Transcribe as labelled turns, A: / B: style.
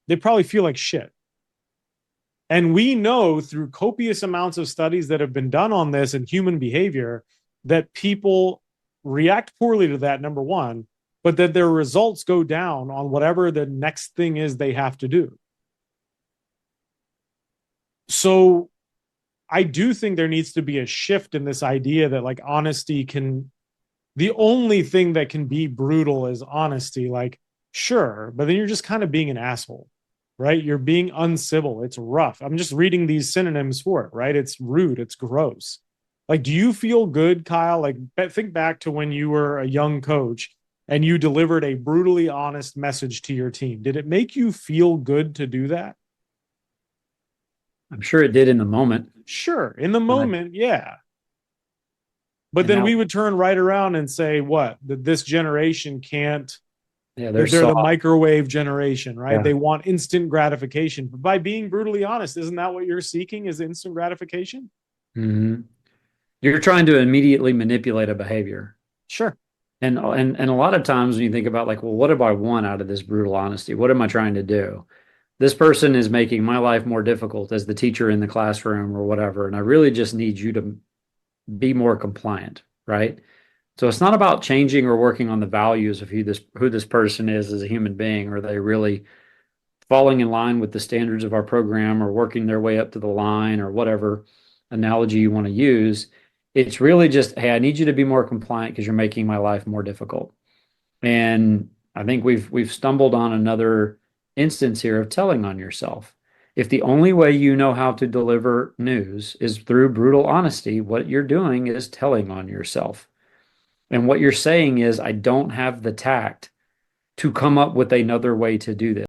A: they probably feel like shit. And we know through copious amounts of studies that have been done on this and human behavior that people react poorly to that, number one, but that their results go down on whatever the next thing is they have to do. So I do think there needs to be a shift in this idea that like honesty can, the only thing that can be brutal is honesty. Like, sure, but then you're just kind of being an asshole, right? You're being uncivil. It's rough. I'm just reading these synonyms for it, right? It's rude. It's gross. Like, do you feel good, Kyle? Like, think back to when you were a young coach and you delivered a brutally honest message to your team. Did it make you feel good to do that?
B: I'm sure it did in the moment.
A: Sure. In the
B: And I,
A: moment, yeah. But
B: and
A: then
B: that,
A: we would turn right around and say, what? That this generation can't,
B: yeah, they're
A: they're the
B: soft.
A: microwave generation, right?
B: Yeah.
A: They want instant gratification. But by being brutally honest, isn't that what you're seeking is instant gratification?
B: hmm You're trying to immediately manipulate a behavior.
A: Sure.
B: And a lot of times when you think about like, well, what do I want out of this brutal honesty? What am I trying to do? This person is making my life more difficult as the teacher in the classroom or whatever, and I really just need you to be more compliant, right? So it's not about changing or working on the values of who this person is as a human being. Are they really falling in line with the standards of our program or working their way up to the line or whatever analogy you want to use? It's really just, hey, I need you to be more compliant because you're making my life more difficult. And I think we've stumbled on another instance here of telling on yourself. If the only way you know how to deliver news is through brutal honesty, what you're doing is telling on yourself. And what you're saying is, I don't have the tact to come up with another way to do this.